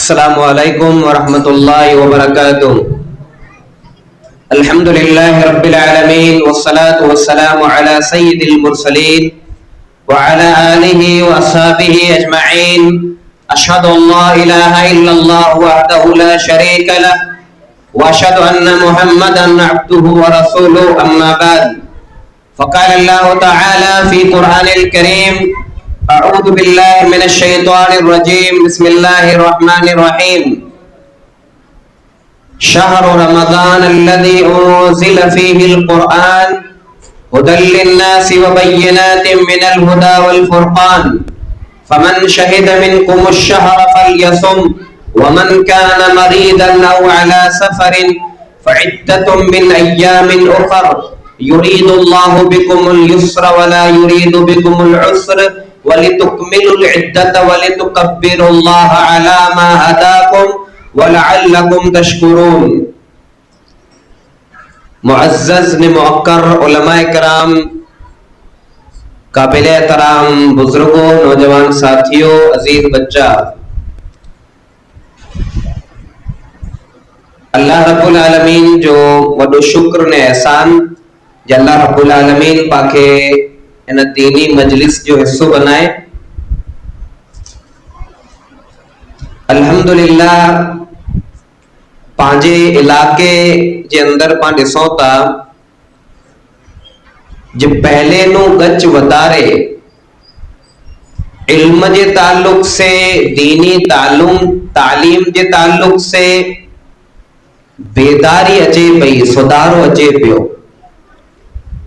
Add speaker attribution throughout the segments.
Speaker 1: अस्सलामु अलैकुम वरहमतुल्लाहि वबरकातुह। अल्हम्दुलिल्लाहि रब्बिल आलमीन वस्सलातु वस्सलामु अला सय्यिदिल मुरसलीन व अला आलिहि व अस्हाबिहि अजमईन। अशहदु अल्ला इलाहा इल्लल्लाह वहदहु ला शरीका लह व अशहदु अन्ना मुहम्मदन अब्दुहु व रसूलुहु अम्मा बाद। फ़क़ाल अल्लाहु तआला फ़ी क़ुरआनिल करीम अऊज़ु बिल्लाहि मिनश शैतानिर रजीम बिस्मिल्लाहिर रहमानिर रहीम। शहरु रमज़ानल्लज़ी उन्ज़िला फ़ीहिल क़ुरआन हुदल लिन्नासि व बय्यिनातिन मिनल हुदा वल फ़ुरक़ान फ़मन शहिद मिनकुमुश शहर फ़ल्यसुम व मन कान मरीदन औ अला सफ़रिन फ़इद्दतुम मिन अय्यामिन उख़र युरीदुल्लाहु बिकुमुल युस्रा व ला युरीदु बिकुमुल उस्रा वलितुकमिलुल इद्दत वलितुकब्बिरुल्लाह अला मा हदाकुम वलअल्लकुम तशकुरून। मुअज़्ज़ज़ ने मुअक्कर उलमाए कराम, काबिल एहतराम बुजुर्गों, नौजवान साथियों, अजीज बच्चा, अल्लाह रब्बुल आलमीन जो वॾो शुक्र ने एहसान जे अल्लाह रब्बुल आलमीन पाके इन दीनी मजलिस जो हिस्सो बनाए। अल्हम्दुलिल्लाह पांजे इलाके जे अंदर पां ॾिसूं था जे पहले नु गच वधारे इल्म जे ताल्लुक से, दीनी तालीम जे ताल्लुक से बेदारी अचे पई, सुधारो अचे पियो।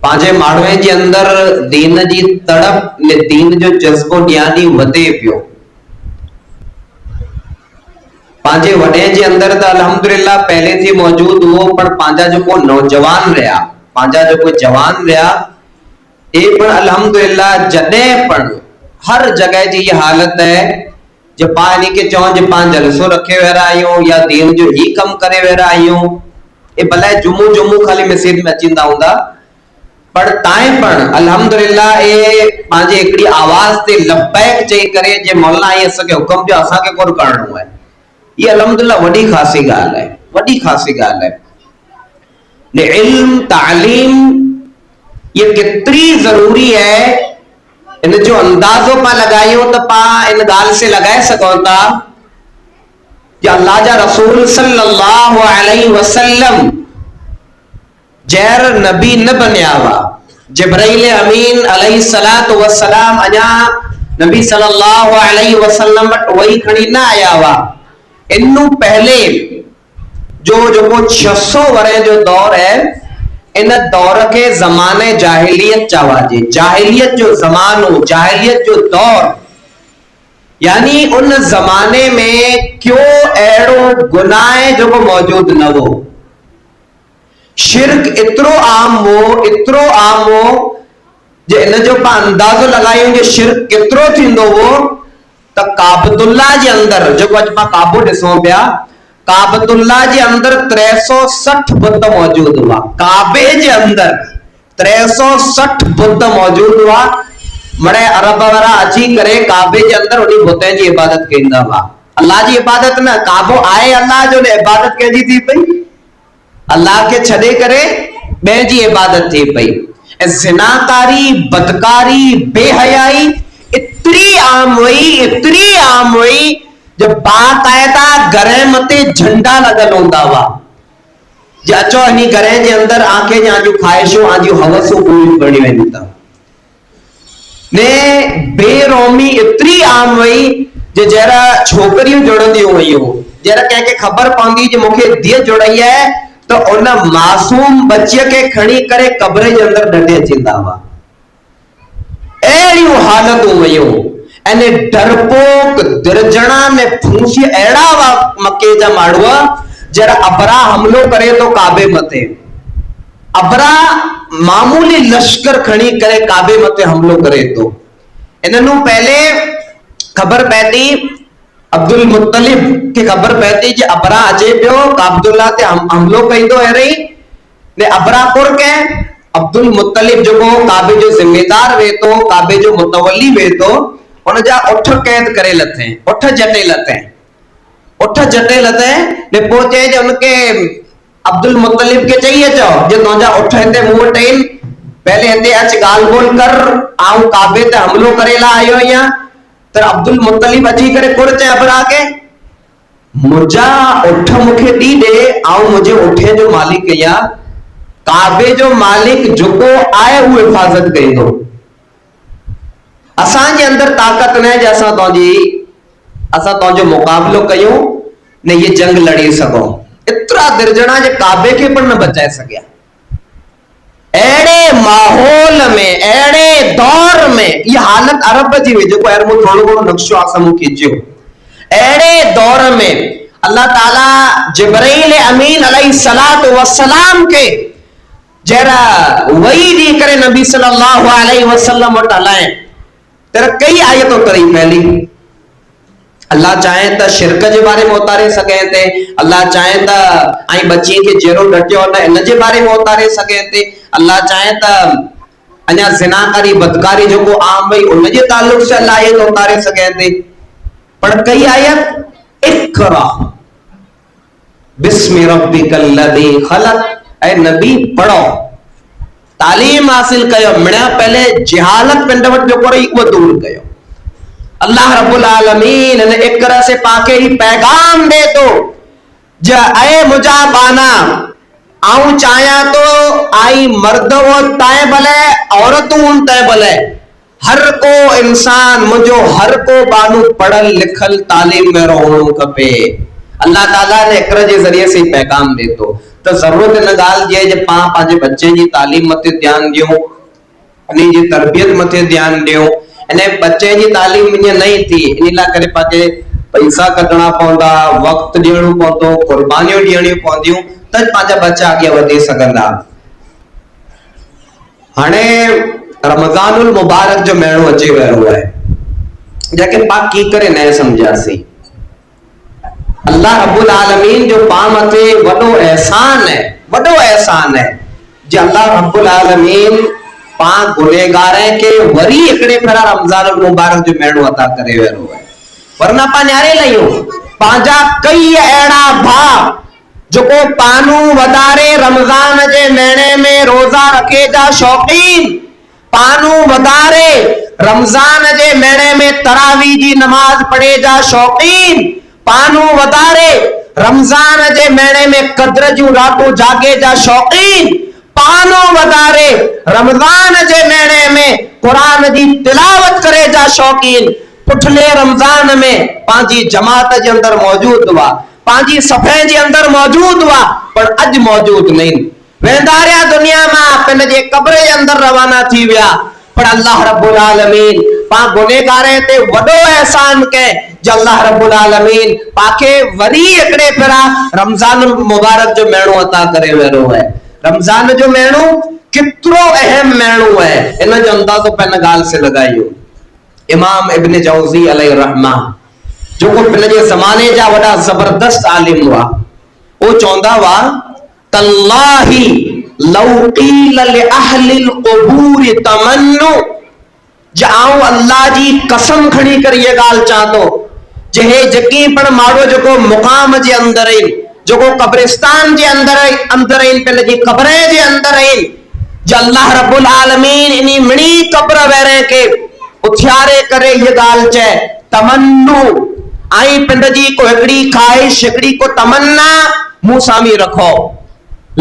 Speaker 1: पांजे माण्हुए जे अंदर दीन जी तड़प ने दीन जो जज्बो ॾियानी वधे पियो। पांजे वॾे जे अंदर त अल्हम्दुलिल्लाह पहले थी मौजूद हुओ, पर पांजा जो को नौजवान रहा, पांजा जो को जवान रहा, ए पण अल्हम्दुलिल्लाह जॾहिं पण हर जगह जी ये हालत है जे पां इन्ही के चवनि जे पां जलसो रखे वेरा आहियूं या दीन जो ही कम करे वेरा आहियूं। ए भले जुमू खाली मस्जिद में अचींदा हूंदा, पर ताए पण अल्हम्दुलिल्लाह ए पांजे एकड़ी आवाज ते लब्बैक चई करे जे मौला ये असांखे हुक्म जो असांखे कोन करणो है। ये अल्हम्दुलिल्लाह वडी खासी गाल है, वडी खासी गाल है। ने इल्म तालीम ये कितनी जरूरी है, इन जो अंदाजो पा लगायो तो पा इन गाल से लगाए सको था कि अल्लाह जा रसूल सल्लल्लाहु अलैहि वसल्लम जैर नबी न बनिया हुआ। जिब्राइल अमीन अलैहि सलातो वस्सलाम अजा नबी सल्लल्लाहु अलैहि वसल्लम वही खड़ी ना आया हुआ। इन्नु पहले जो 600 वरे जो दौर है, इन दौर के जमाने जाहिलियत चवाजे। जाहिलियत जो जमानो, जाहिलियत जो दौर, यानी उन जमाने में क्यों एड़ो गुनाह जो मौजूद न हो। शिर्क इतरो आम हो जे इन जो पा अंदाजो लगायूं जे शिर्क केतरो थींदो हो त काबतुल्लाह जे अंदर जो अज पा काबो ॾिसूं पिया, काबतुल्लाह जे अंदर 360 बुत मौजूद हुआ। काबे जे अंदर 360 बुत मौजूद हुआ। मड़े अरब वारा अची करे काबे जे अंदर उन्हीं बुतनि जी इबादत कईंदा हुआ। अल्लाह जी इबादत न, काबो आहे अल्लाह जो, ने इबादत कंहिंजी थी पई? अल्लाह के छड़े करे ॿिए जी इबादत थी पई। ऐं ज़िनाकारी, बदकारी, बेहयाई इतनी आम हुई जब बात आए था घरे मते झंडा लगल होंदा हुआ। जे अचो इन्ही घरे जे अंदर आंखे जांजू ख्वाहिशों आंजू हवसूं पूरी करणी वेंदी था। ने बेरोमी इतनी आम हुई जे जरा छोकरियों जुड़ंदियूं हुयूं, जरा कंहिंखे ख़बर पवंदी जे मूंखे धीअ जुड़ई है तो उन मासूम बच्चे के खणी करे कब्र जे अंदर डटे अचींदा हुआ। अहिड़ियूं हालतूं हुयूं। एने डरपोक दिरजणा ने फूसी अहिड़ा हुआ मके जा माण्हू जरा अबरा हमलो करे तो काबे मते। अबरा मामूली लश्कर खणी करे काबे मते हमलो करे तो। इन्हनु पहले खबर पहती अब्दुल मुत्तलिब के खबर पहती जे अबरा अचे पियो अब्दुल्ला ते हमलो कईंदो अहिड़े ने अबरा पुर के अब्दुल मुत्तलिब जो काबे जो जिम्मेदार वेतो, काबे जो मुतवल्ली वेतो, उन जा उठ कैद करे लथे, उठ जटे लथे। उठ जटे लते ने पहुंचे जो उनके अब्दुल मुत्तलिब के चाहिए चो जो नौजा उठ हिते मुंह टेन पहले हिते अच गाल बोल कर आऊं काबे ते हमलो करेला आयो या तर अब्दुल मुत्तलिब अची करे कुर चे अबरा के मुजा उठ मुखे दी दे आऊं मुझे उठे जो मालिक या काबे जो मालिक जुको आए वो हिफाजत कईंदो असां जे अंदर ताकत न जे असां तो मुकाबलो कयूं ने ये जंग लड़ी सको इतरा दिरजणा जे काबे के पर न बचाए सकिया एड़े माहौल में एड़े दौर में ये हालत अरब जी हुई जो यार मु थोड़ो घणो नक्शो आसां खींचियो एड़े दौर में अल्लाह ताला जिब्राइल अमीन अलैहिस्सलातु वस्सलाम के जरा वही दी करे नबी सल्लल्लाहु अलैहि वसल्लम वट हलाए तेरा कई आयतों करी पहली अल्लाह चाहे तो शिरक के बारे में उतारे सके थे अल्लाह चाहे तो आई बच्ची के जेरो डटियो न इन जे बारे में उतारे सके थे अल्लाह चाहे तो अन्या जिनाकारी बदकारी जो को आम भई उन जे ताल्लुक से अल्लाह ये उतारे सके थे पर कई आयत इकरा बिस्मि रब्बिकल लज़ी खलक ए नबी पढ़ो तालीम हासिल कयो मिणा पहले जहालत पिंड वट जो कोई वो दूर कयो अल्लाह रब्बुल आलमीन ने इकरा से पाके ही पैगाम दे तो ज ए मुजा बाना आऊं चाया तो आई मर्द वो ताए भले औरतूं ताए भले हर को इंसान मुझो हर को बानू पढ़ल लिखल तालीम में रहणो खपे अल्लाह ताला ने इकरा जे जरिए से पैगाम दे तो जरूरत न गाल जे जे पांचे बच्चे जी तालीम मते ध्यान दियो अने जी तरबियत मते ध्यान दियो अने बच्चे जी तालीम इन नहीं थी इन ला करे पाके पैसा कटना पौंदा वक्त दियणो पौंदो कुर्बानियों दियणी पौंदियूं त पांचा बच्चा आगे वधी सकंदा हाणे रमजानुल मुबारक जो महीनो अची वियो है जेके पाक की करे न समझासी अल्लाह रब्बुल आलमीन जो पा मथे वडो एहसान है जे अल्लाह रब्बुल आलमीन पा गुनेगारे के वरी एकड़े फेरा रमजानुल मुबारक जो महीनो अता करे वियो है वरना पा न्यारे लयो पांजा कई एड़ा भा जो को पानू वदारे रमजान जे महीने में रोजा रखे जा शौकीन पानू वदारे रमजान जे महीने में तरावी जी नमाज पढ़े जा शौकीन पानू वदारे रमजान जे महीने में कद्र जू रातों जागे जा शौकीन पानो वदारे रमजान जे महीने में कुरान जी तिलावत करे जा शौकीन पुठले रमजान में पांजी जमात जे अंदर मौजूद हुआ पांजी सफे जे अंदर मौजूद हुआ पर अज मौजूद नहीं वेंदारिया दुनिया में पिन जे कब्र जे अंदर रवाना थी विया पर अल्लाह रब्बुल आलमीन पा गुनेगारे ते वडो एहसान के जो अल्लाह रब्बुल आलमीन पाके वरी एकड़े फेरा रमजान मुबारक जो महीनो अता करे वेरो है रमजान जो महीनो कितरो अहम महीनो है इन जो अंदाजो पिन गाल से लगायो इमाम इब्न जौजी अलैहि रहमा जो को पिन जे ज़माने जा वडा जबरदस्त आलिम हुआ वो चौंदा हुआ तल्लाही लौ क़ील लि अहलिल क़ुबूर तमन्नु जाऊं अल्लाह जी कसम खणी कर ये गाल चाहतो जे जकी पण मारो जो को मुकाम जे अंदर है जो को कब्रिस्तान जे अंदर है पहले जी कब्रे जे अंदर है जो अल्लाह रब्बुल आलमीन इनी मणी कब्र वेरे के उथियारे करे ये गाल चे तमन्नु आई पिंड जी को एकड़ी ख्वाहिश एकड़ी को तमन्ना मुंह सामी रखो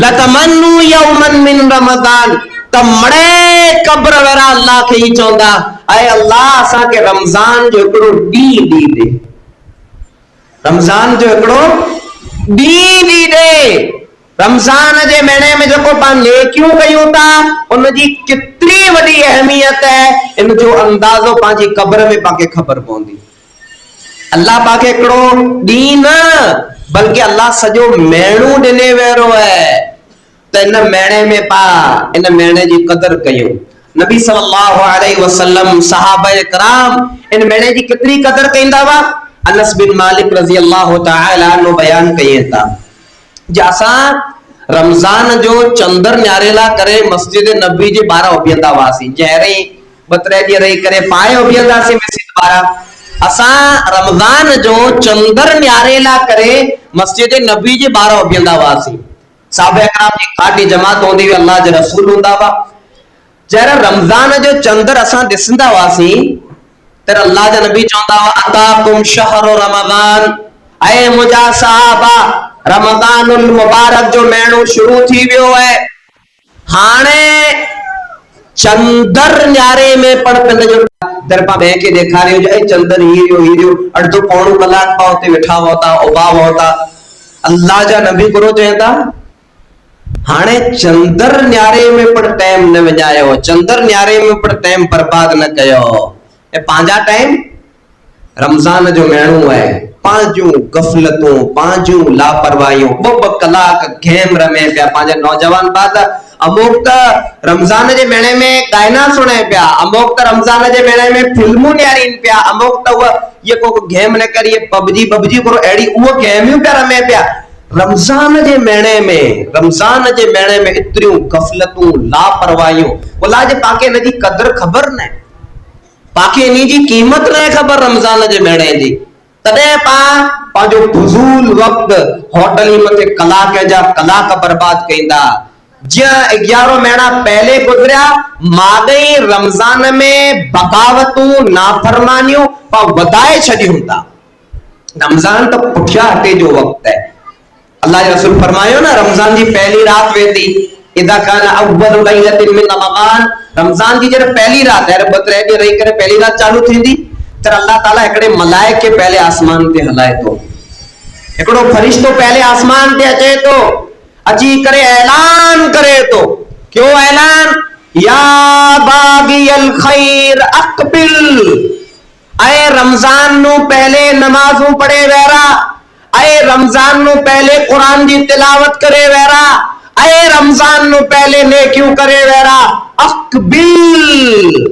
Speaker 1: लतमन्नु यौमन मिन रमजान तमड़े कब्र वेरा अल्लाह के ही चौंदा आए अल्लाह असा के रमजान जो एकड़ो डी दे रमजान जो एकड़ो डी दे रमजान जे महीने में जो को पा नेकियूं कयूं ता उन जी कितनी बड़ी अहमियत है इन जो अंदाजो पांजी कब्र में पाके खबर पौंदी अल्लाह पाके एकड़ो डी न बल्कि अल्लाह सजो महीनो दिने वेरो है तो इन महीने में पा इन महीने की कदर कयो नबी सल्लल्लाहु अलैहि वसल्लम सहाबा इकराम इन महीने की कितनी कदर कइंदा वा अनस बिन मालिक रजी अल्लाह तआला अन्हु बयान कये था जैसा रमजान जो चंदर न्यारेला करे मस्जिद नबी जे 12 उबियंदा वासी जहरे बतरे जे रही करे पाए उबियंदा से मस्जिद 12 असा रमज़ान जो चंदर न्यारे ला करे मस्जिद नबी जे बाहर उभियंदा हुआसीं। साहबे कराम जी खाटी जमात होंदी हुई, अल्लाह जे रसूल हुंदा हुआ। जरा रमज़ान जो चंदर असा दिसंदा हुआसीं त अल्लाह जा नबी चवंदा हुआ अताकुम शहरु रमज़ान, ऐ मुंहिंजा सहाबा रमज़ानुल मुबारक जो महीनो शुरू थी वियो है। हाणे चंदर न्यारे में पण पंहिंजो दरपा बे के ॾेखारियो ऐं चंदर हीरियो अर्धो पौणो कलाक पा उते वेठा होता उबा होता। अल्लाह जा नबी गुरु चवंदा हाणे चंदर न्यारे में पण टाइम न विञायो, चंदर न्यारे में पण टाइम बर्बाद न कयो। ऐं पंहिंजा टाइम रमज़ान जो महीनो है, पांजू गफलतूं पांजू लापरवाहियूं ॿ कलाक गेम रमे पिया। पंहिंजा नौजवान बात अमुक त रमज़ान जे महीने में गायना सुणे पिया, अमुक त रमज़ान जे महीने में फिल्मूं न्यारीन पिया, अमुक त उहा ये को गेम न करिए पबजी करो अहिड़ी उहो गेमियूं पिया रमे पिया। रमज़ान जे महीने में एतिरियूं गफलतूं लापरवाहियूं अल्लाह जे पाके इन जी कदर ख़बर न, पाके इन जी कीमत न ख़बर रमज़ान जे महीने जी। तॾहिं पंहिंजो फुज़ूल वक़्त होटल मथे कलाक जा कलाक बर्बाद कईंदा। जिया 11 महीना पहले गुजरिया मागई रमज़ान में बगावतूं नाफरमानियूं पा वधाए छॾियूं था। रमज़ान तो पुठिया हटे जो वक्त है। अल्लाह के रसूल फरमायो ना रमज़ान जी पहली रात वेती इदा कान अव्वल लैलतिन मिन रमज़ान, रमज़ान जी जब पहली रात है बतरे दी रही करे पहली रात चालू थींदी त अल्लाह ताला एकड़े मलाइके पहले आसमान ते हलाए तो, एकड़ो फरिश्तो पहले आसमान ते अचे तो, अची करे ऐलान करे तो। क्यों ऐलान? या बागियल खैर अकबिल, आए रमज़ान नु पहले नमाजों पढ़े वेरा, आए रमज़ान नु पहले कुरान जी तिलावत करे वेरा, आए रमज़ान नु पहले नेकियूं करे वेरा। अकबिल,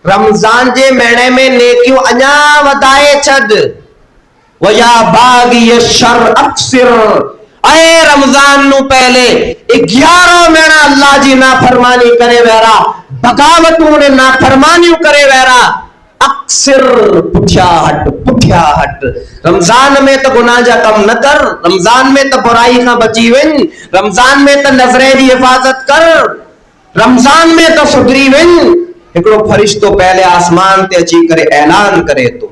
Speaker 1: रमज़ान जे महीने में नेकियूं अञा वधाए छॾ। वया बागिय शर अक्सिर, आए रमज़ान नु पहले 11 महीना अल्लाह जी नाफरमानी करे वेरा, बगावतूं ने नाफरमानियूं करे वेरा। अक्सर पुठिया हट। रमज़ान में तो गुनाह जा कम न कर, रमज़ान में तो बुराई खां बची वञ, रमज़ान में तो नज़रे जी हिफाजत कर, रमज़ान में तो सुधरी वञ। हिकड़ो फरिश्तो पहले आसमान ते अची करे ऐलान करे तो।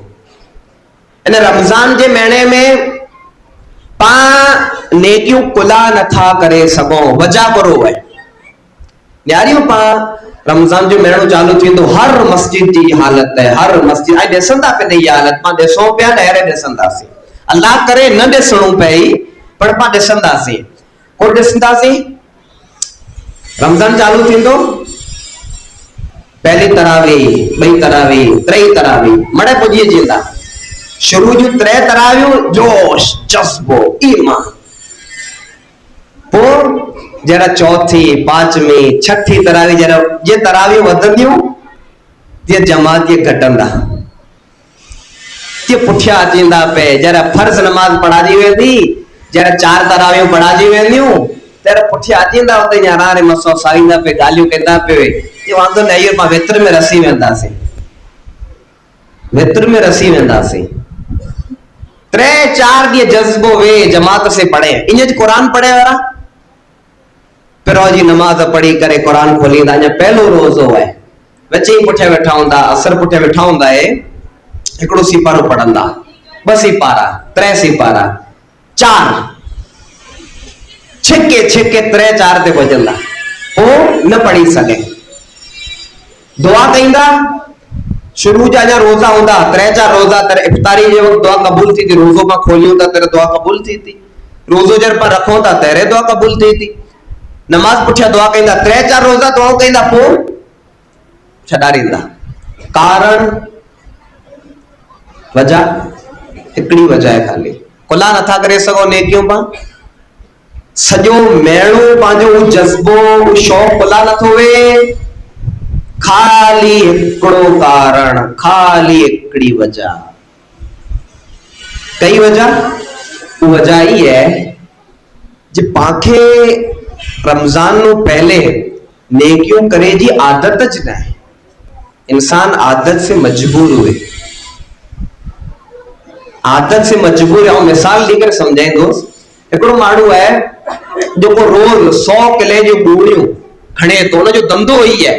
Speaker 1: इन रमज़ान जे महीने में पा नेकियूं कुला नथा करे सघो, वजह करो है न्यारियों पा रमज़ान जो महीनो चालू थी तो हर मस्जिद की हालत है, हर मस्जिद आई ॾिसंदा पे ये हालत पा ॾिसो पिया ॾायरे ॾिसंदासीं। अल्लाह करे न ॾिसणो पई पर पा ॾिसंदासीं। को ॾिसंदासीं रमज़ान चालू थींदो पहली तरावी, ॿई तरावी, टेई तरावी मड़े पुॼी जींदा। शुरू जो 3 तरावियूं जोश जज्बो ईमान, पोइ जरा चौथी, 5वीं, 6ठी तरावी जरा ये तरावी वधंदियूं ये जमात ये घटंदा, ये पुठिया अचींदा पे। जरा फर्ज नमाज पढ़ाजी वेंदी, जरा 4 तरावियूं पढ़ाजी वेंदियूं तेरे पुठिया अचींदा उते यारारे मसो साईंदा पे गालियूं कंदा पे। ये वांदो न आयो पा वित्र में रसी वेंदासीं, वित्र में रसी वेंदासीं। 3-4 ॾींहं जज्बो वे जमात से पढ़े, इन कुरान पढ़े वारा पिरो जी नमाज पढ़ी करे कुरान खोलींदा। अञा पहलो रोज़ो है, बच्चे पुठिया वेठा हूंदा, असर पुठिया वेठा हूंदा है, हिकड़ो सिपारो पढ़ंदा, 2 सिपारा, 3 सिपारा, 4 छिके 3-4 ते पहुंचंदा, पोइ न पढ़ी सघे। दुआ कईंदा, शुरू जा अञा रोज़ा हूंदा, 3-4 रोज़ा तेरे इफ्तारी जे वक्त दुआ कबूल थी थी, रोज़ो पा खोलियूं था तेरे दुआ कबूल थी थी, रोज़ो जर पा रखूं था तेरे दुआ कबूल थी थी। नमाज पुठिया दुआ कईंदा, 3-4 रोज़ा दुआ कईंदा, पोइ छॾारींदा। कारण वजह हिकड़ी वजह है, खाली कुला नथा करे सघो नेकियूं पा, सॼो महीनो पंहिंजो जज्बो शौक़ कुला नथो वे, खाली हिकड़ो कारण, खाली हिकड़ी वजह। कई वजह? वो वजह ही है जे पाखे रमज़ान नु पहले नेकियों करे जी आदत ज न है, इंसान आदत से मजबूर हुए। आदत से मजबूर है। मिसाल लेकर समझाए दोस्त, एक माण्हू है जो को रोज 100 किले जो गोड़ियों खणे तो उन जो धंधो ही है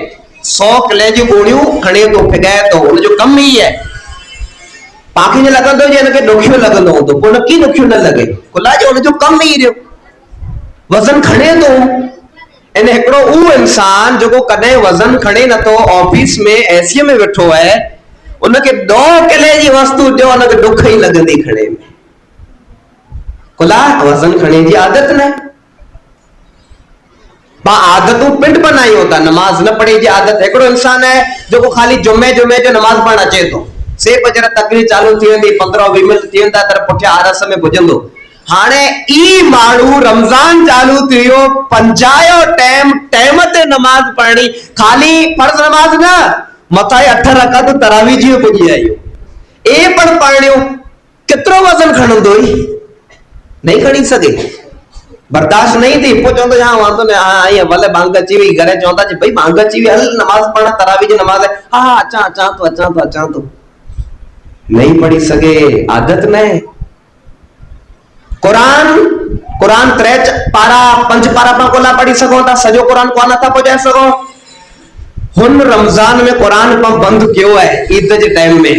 Speaker 1: 100 किले जो गोड़ियों खणे तो फिगाए तो उन जो कम ही है। पाखी ने लगंदो जे इनके ॾुखियो लगंदो तो को नकी ॾुखियो न लगे कुला जो उन जो कम ही रहियो वजन खणे तो। इन एकड़ो उ इंसान जो को कदे वजन खणे न तो ऑफिस में एसी में बैठो है उनके 2 किले जी वस्तु जो उनके दुख ही लगंदी खणे में कुला वजन खणे जी आदत न बा आदतों पिंड बनाई होता नमाज न पढ़े जी आदत। एकड़ो इंसान है जो को खाली जुम्मे जुम्मे जो नमाज पढ़ण अचे तो से बजर तकरीर चालू थी वेंदी 15-20 मिनट थी वेंदा तर पुठिया आरस में भुजंदो। हाणे ई माण्हू रमजान चालू थियो पंजायो टाइम ते नमाज पढ़नी खाली फर्ज नमाज न मथाई 8 रकात तरावी जी पुजी आयो ए पण पढ़णियो कितरो वजन खणंदो नहीं खणी सके बर्दाश्त नहीं थी पो चंदो हां वांदो ने हां आई भले बांग अची वई घरे चौंदा जी भाई बांग अची वई हल नमाज पढ़ना तरावी जी नमाज है हां अचा तो नहीं पढ़ी सके आदत न कुरान 3 पारा 5 पारा पा कोला पढ़ी सको ता सजो कुरान को न था पहुंचाए सको। हुन रमजान में कुरान पा बंद क्यों है ईद जे टाइम में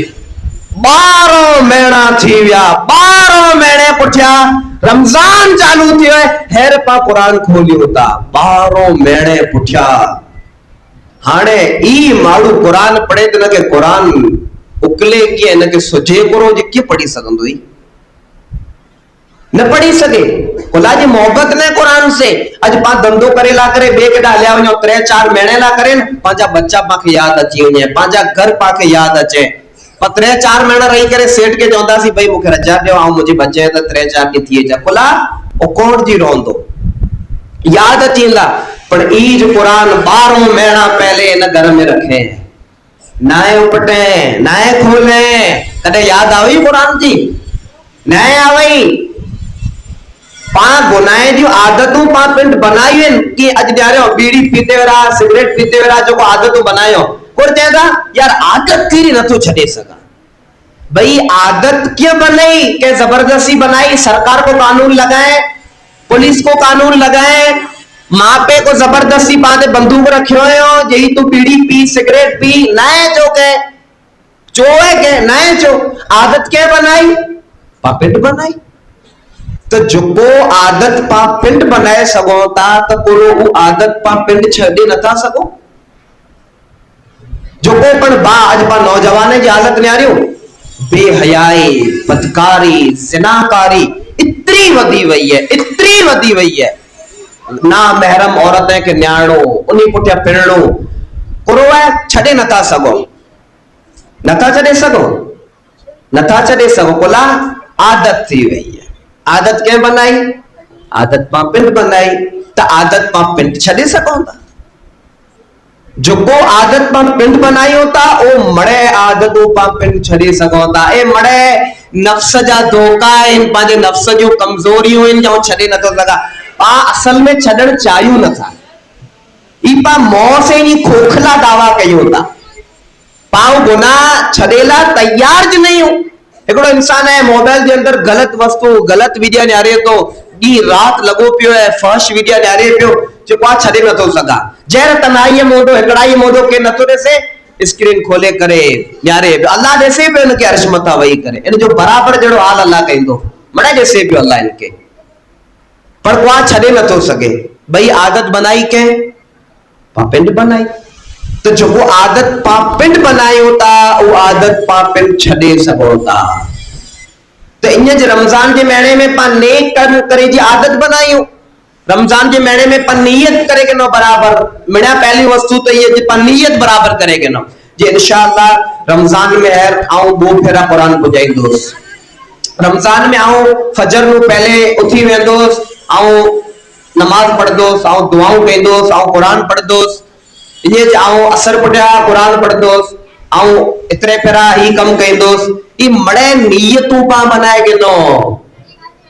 Speaker 1: 12 महीना थी विया 12 महीने पुठिया रमजान चालू थियो है हेर पा कुरान खोलियो ता 12 महीने पुठिया। हाणे ई माण्हू कुरान पढ़े त नके कुरान उकले के इनके सुजे करो जे के पढ़ी सकंदो न पढ़ी सके कुला जी मोहब्बत न कुरान से अज पा धंधो करे ला करे बे के डालिया वणो 3-4 महीने ला करे पांजा बच्चा पाके याद अची वणे पांजा घर पाके याद अचे पर 3-4 महीना रही करे सेठ के चौंदा सी भाई मुखे रजा दियो आ मुझे बच्चे त 3-4 के थिए जा कुला ओ कोण जी रोंदो याद अचीला पर ई जो कुरान 12 महीना पहले इन घर में रखे नाए उपटे नाए खोले कदे याद आई कुरान जी नाए आवई पा गुनाहे जो आदतों पा पिंड बनाई कि अज ॾियारियो बीड़ी पीते वेरा सिगरेट पीते वेरा जो आदतों बनायो कोर चेदा यार आदत थी न तो छड़े सका भाई आदत क्यों बनाई के जबरदस्ती बनाई सरकार को कानून लगाए पुलिस को कानून लगाए माँ पे को जबरदस्ती पाते बंदूक रखियो हो यही तू बीड़ी पी सिगरेट पी नए जो के चोए के नए चो आदत क्या बनाई पापिंड बनाई तो जो को आदत पा पिंड बनाए सको ता तो कोरो वो आदत पा पिंड छड़े न था सको जो को पण बा आज पा नौजवाने की हालत ने आ रही हो बेहयाई बदकारी जिनाकारी इतनी वधी वई है ना महरम औरतें के न्याणो उन्हीं पुठिया फिरणो कोरो है छड़े न था सको छड़े सको कोला आदत थी वई है आदत क्या बनाई आदत पा पिंड बनाई तो आदत पा पिंड छड़े सको जो को आदत पा पिंड बनाई होता ओ मड़े आदतों पा पिंड छड़े सको ए मड़े नफ्स जा धोखा इन पाजे नफ्स जो कमजोरियों इन जो छड़े न तो लगा पा असल में छड़न चाहियो न था ई पा मौत से ही खोखला दावा कयो होता पाओ गुनाह छड़ेला तैयार ज नहीं हो। एकड़ो इंसान है मोबाइल के अंदर गलत वस्तु गलत वीडियो न्यारे तो डी रात लगो पियो है फर्स्ट वीडियो न्यारे पियो जो को छड़े न तो सका जहर तनाई मोदो एकड़ाई मोदो के न तो देसे स्क्रीन खोले करे न्यारे अल्लाह जैसे भी उनके अर्श मथा वही करे इन जो बराबर जड़ो हाल अल्लाह कहंदो मड़े जैसे भी अल्लाह इनके पर को छड़े न तो सके भाई आदत बनाई के पापिंड बनाई तो जो वो आदत पापिंड बनाई होता वो आदत पापिंड छड़े सकोता तो इन रमजान के महीने में पा नेक कर्म करे जी आदत बनाई हो रमजान के महीने में पा नियत करे के नो बराबर मिना पहली वस्तु तो ये पा नियत बराबर करे के नो जे इंशाअल्लाह रमजान में है आऊं 2 फेरा कुरान बुझाई दोस्त रमजान में आऊं फजर नु पहले उठी वेंदोस आऊं नमाज पढ़ दोस आऊं दुआऊं कइंदोस आऊं कुरान पढ़ दोस ये आऊं असर पुठिया कुरान पढ़ दोस आऊं इतरे फेरा ही कम कइंदोस ई मड़े नियतू पा बनाए के नो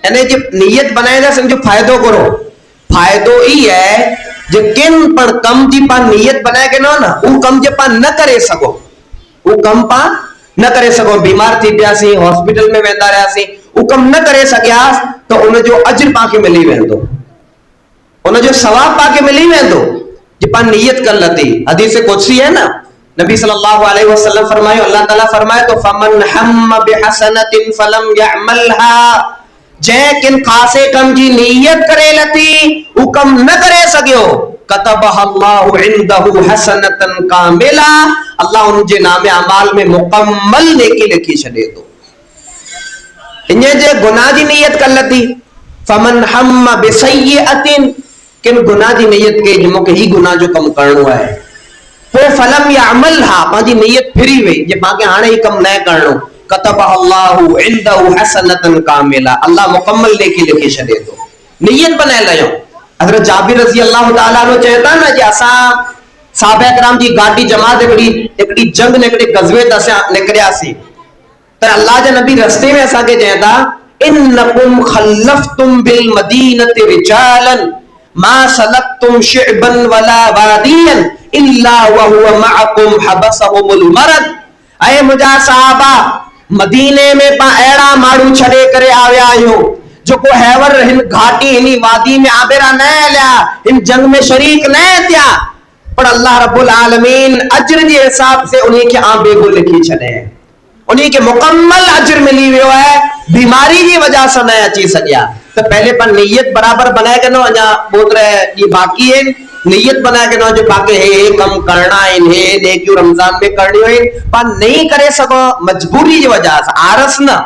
Speaker 1: यानी जे नियत बनाए जा समझो फायदो करो फायदो ई है जे किन पर कम जी पा नियत बनाए के नो ना वो कम जे पा न करे सको वो कम पा न करे सघो, बीमार थी पियासीं, हॉस्पिटल में वेंदा रहियासीं, उहो कमु न करे सघियासीं त उनजो अजर पाके मिली वेंदो, उनजो सवाब पाके मिली वेंदो जे पाण नियत कर लती। हदीस कुदसी है ना, नबी सल्लल्लाहु अलैहि वसल्लम फरमायो, अल्लाह ताला फरमाए तो फमन हम्म बिहसनतिन फलम यअमलहा, जंहिं किन ख़ासे कम जी नियत करे लती उ कम न करे सघियो, कतबहल्लाहु इंदहु हसनतन कामिला, अल्लाह उनजे नामे अमाल में मुकम्मल नेकी लिखी छॾे थो। इन जे गुनाह जी नियत कर लती, फमन हम्म बिसय्यतिन, किन गुनाह जी नियत के जे मूंखे ही गुनाह जो कम करणो है, पोइ फलम यअमलहा, पंहिंजी नियत फिरी वई जे मांखे हाणे ही कम न करणो, कतबहल्लाहु इंदहु हसनतन कामिला, अल्लाह मुकम्मल नेकी लिखी छॾे थो। नियत बनाए लयो। हज़रत जाबिर रज़ी अल्लाह ताला अन्हु चवंदा न जे असां साहबा किराम जी गाड़ी जमात हिकड़ी जंग निकड़ी गज़वे त असां निकरियासीं त अल्लाह जा नबी रस्ते में असां के चवंदा, इन्नकुम खल्लफ्तुम बिल मदीनति रिजालन मा सलक्तुम शिअबन वला वादियन इल्ला व हुवा मअकुम हबसहुमुल मरद। ऐ मुजा साहबा, मदीने में पा अहिड़ा माण्हू छॾे करे आया आहियो जेको हैवर हिन घाटी हिन वादी में आबेरा न हलिया, हिन जंग में शरीक न थिया, पर अल्लाह रब्बुल आलमीन अजर जे हिसाब से उन्हीं के आ बेगो लिखी छॾे, उन्हीं के मुकम्मल अजर मिली वियो है, बीमारी की वजह से न अची सकिया। तो पहले पर नियत बराबर बनाए के नो, अञा बोतरे ये बाकी है, नियत बना के नो जो बाकी हे कम करना है, हे नेकियूं रमजान में करनी है, पर नहीं करे सको मजबूरी की वजह से, आरस न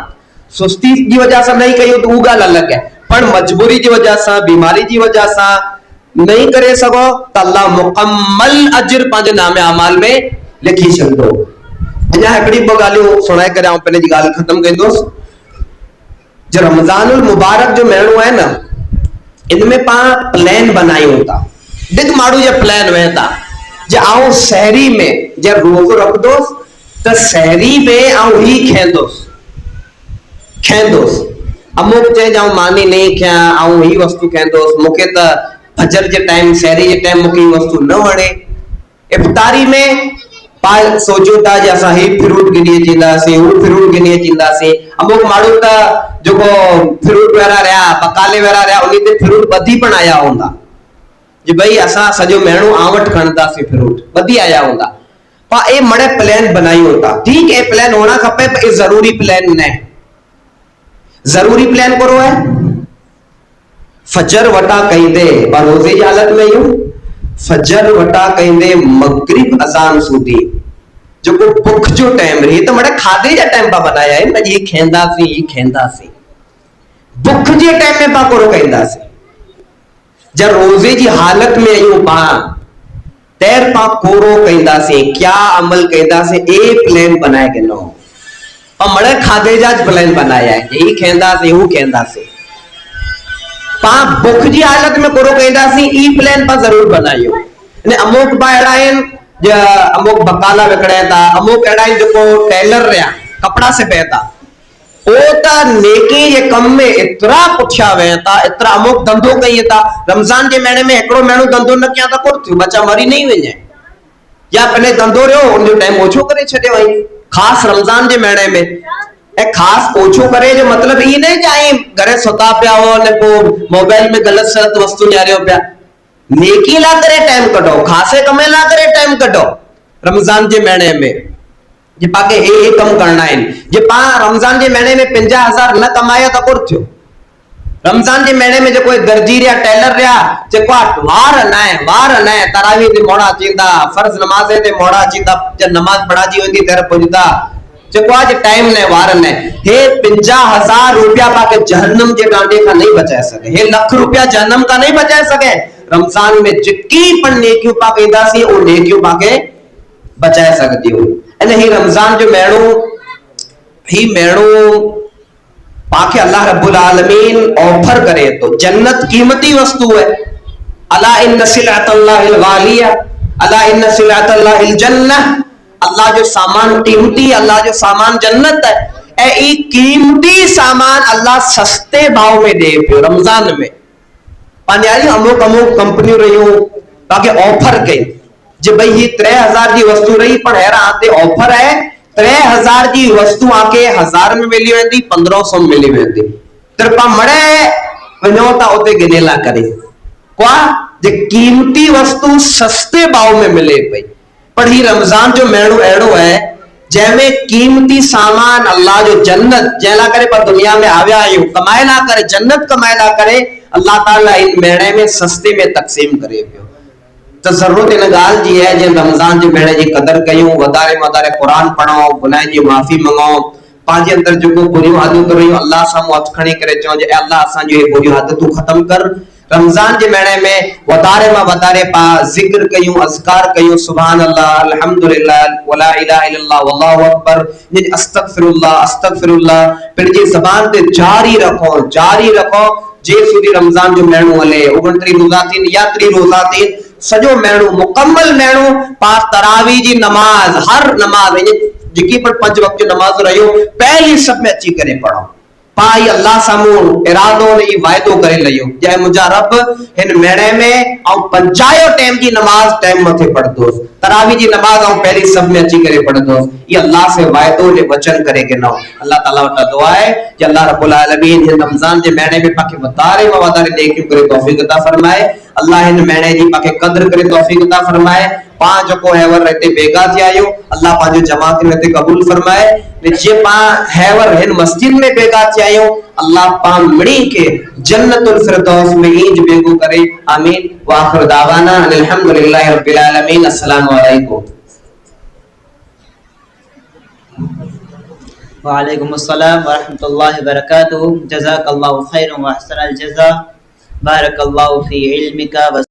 Speaker 1: सुस्ती की वजह से नहीं कयो तो उगा अलग है, पर मजबूरी की वजह से, बीमारी की वजह से नहीं करे सको तो अल्लाह मुकम्मल अजर पांजे नामे अमाल में लिखी छॾंदो। अञा हिकड़ी ॿ ॻाल्हियूं सुणाए करे आउं पंहिंजी ॻाल्हि ख़त्म कंदुसि। जो रमजानुल मुबारक जो महीनो है ना, इनमें पाण प्लान बनायूं था, दिग माण्हू जे प्लान वे था जे आउं सहरी में जे रोज़ो रखदोसि त सहरी में आउं ही खेंदोसि अमुक चए जाऊं मानी नहीं क्या आउं ही वस्तु खेंदोसि, मूंखे त फजर जे टाइम सहरी जे टाइम मूंखे ही वस्तु न वणे। इफ्तारी में पाल सोचो था जे असां ही फ्रूट गिनी अचींदासीं, हू फ्रूट गिनी अचींदासीं, अमुक माण्हू त जेको फ्रूट वारा रहिया, बकाले वारा रहिया, उन्हीं ते फ्रूट ॿधी पण आया हूंदा जे भाई असां सॼो महीनो आवट खणंदासीं, फ्रूट ॿधी आया हूंदा, पर ए मड़े प्लान बनायूं था। ठीक है, प्लान होना खपे, पर ए जरूरी प्लान न है। जरूरी प्लान करो है फजर वटा कहिंदे रोज़े जी हालत में यूं फजर वटा कहिंदे मगरिब अज़ान सूदी जो भुख जो टाइम रही तो मड़े खाधे जा टाइम पा बनाया है ना, ये खेंदासी भुख जे टाइम में पा कोरो कहिंदासी। जब रोज़े जी हालत में यूं पा तैर पा कोरो कहिंदासी, क्या अमल कहिंदासी, ए प्लान बनाए के नो, और मड़े खाधे जा प्लान बनाया है, यही खेंदासी हूं खेंदासी, पा भुख जी हालत में कोरो कहिंदासी, ई प्लान पा जरूर बनायो। ने अमुक पा अहिड़ा आहिनि जो अमुक बकाला विकड़े था, अमुक अहिड़ा आहिनि जेको टेलर रहिया कपड़ा सिबे था, ओ त नेकी जे कम में एतिरा पुठिया वे था, एतिरा अमुक धंधो कई था, रमजान के महीने में हिकिड़ो महीनो धंधो न किया त कुर थियो, बच्चा मरी नहीं वञे, या पहले धंधो रहियो उनजो टाइम ओछो करे छॾियो वई, खास रमजान के महीने में ए खास ओछो करे जो मतलब ये नहीं जाए घरे सुता पिया हो ने को मोबाइल में गलत सलत वस्तु न्यारियो पिया, नेकी ला करे टाइम कटो, खासे कमे ला करे टाइम कटो रमजान के महीने में, जे पाके हे कम करना है। जे पा रमजान के महीने में 50,000 न कमाया तो कुर थियो, रमजान के महीने में जो कोई दर्जी रहा टेलर रहा जेको वार न तरावी ते मोड़ा चींदा, फर्ज नमाज़े ते मोड़ा चींदा, जब नमाज पढ़ा जी होंदी तेरे पुजदा, जेको आज टाइम ने वार ने हे 50,000 रुपया पाके जहन्नम के डांडे का नहीं बचा सके, हे लाख रुपया जहन्नम का नहीं बचा सके। रमजान में जितनी पण नेकियों पाके दासी ओ नेकियों पाके बचा सकती हो। अने ही रमजान जो मेणो पाके अल्लाह रब्बुल आलमीन ऑफर करे तो जन्नत कीमती वस्तु है। अला इन्न सिलअतल्लाहिल गालिया, अला इन्न सिलअतल्लाहिल जन्नह, अल्लाह जो सामान कीमती, अल्लाह जो सामान जन्नत है। ए कीमती सामान अल्लाह सस्ते भाव में दे पियो रमजान में। पानी अमुक कंपनी रहियूं ताकि ऑफर कई जे भाई ये 3000 की वस्तु रही पर हेरा आते ऑफर है 3000 जी वस्तु आके 1000 में मिली वेंदी, 1500 में मिली वेंदी। तिरपा मड़े वञो ता उते गिनेला करे क्या जे कीमती वस्तु सस्ते भाव में मिले पई। पर ही रमजान जो महीनो अहिड़ो है जंहिंमें कीमती सामान अल्लाह जो जन्नत जंहिं लाइ करे पर दुनिया में आया आहियूं कमाए ला करे, जन्नत कमाए ला करे, अल्लाह ताला इन महीने में सस्ते में तक़सीम करे पियो। तो ज़रूरत इन ॻाल्हि जी है जे रमज़ान जे महीने जी क़दर कयूं, वधारे में वधारे क़ुरान पढ़ूं, गुनाह जी माफ़ी मंगूं, पंहिंजे अंदर जेको बुरियूं आदतूं रहियूं अल्लाह साम्हूं हथ खणी करे चऊं जे अल्लाह असांजूं हे बुरियूं आदतूं ख़त्म कर। रमज़ान जे महीने में वधारे में वधारे पा ज़िक्र कयूं, अज़कार कयूं, सुभान अल्लाह, अल्हम्दुलिल्लाह, वला इलाहा इल्लल्लाह, वल्लाहु अकबर, अस्तगफिरुल्लाह अस्तगफिरुल्लाह पंहिंजी ज़बान ते जारी रखो जे सुधी रमज़ान जो महीनो हले, 29 रोज़ा थियनि या 30 रोज़ा थियनि, सॼो महीनो मुकम्मल महीनो पा तरावी जी नमाज, हर नमाज जेकी पर 5 वक्त जो नमाज रहियो पहली सब में अची करे पढ़ो। पाई अल्लाह सामूं इरादो ने वायदो करे लियो जय मुंहिंजा रब हिन महीने में ऐं 50 टाइम जी नमाज टाइम मथे पढ़दोस, तरावी जी नमाज ऐं पहली सब में अची करे पढ़दोस। ये अल्लाह से वायदो ने वचन करे के नौ अल्लाह ताला वटा दुआ है कि अल्लाह रब्बुल आलमीन हिन रमजान जे महीने में पाके वधारे में वधारे नेकियूं करे तौफीक अता फरमाए। अल्लाह हिन महीने जी पाके कदर करे तौफीक अता फरमाए। पा जको हैवर रहते बेगा थी आयो अल्लाह पांजो जमात में रहते कबूल फरमाए। जे पा हैवर हिन मस्जिद में बेगा थी आयो अल्लाह पा मिड़ी के जन्नतुल फिरदौस में ईंज बेगो करे। आमीन। व आखिर दावाना अल्हम्दुलिल्लाहि रब्बिल आलमीन। अस्सलामु अलैकुम।
Speaker 2: वालेकुम अस्सलाम व रहमतुल्लाहि व बरकातुहू। जज़ाकल्लाहु खैरन व अहसनल जज़ा। बारकल्लाहु फी इल्मिका व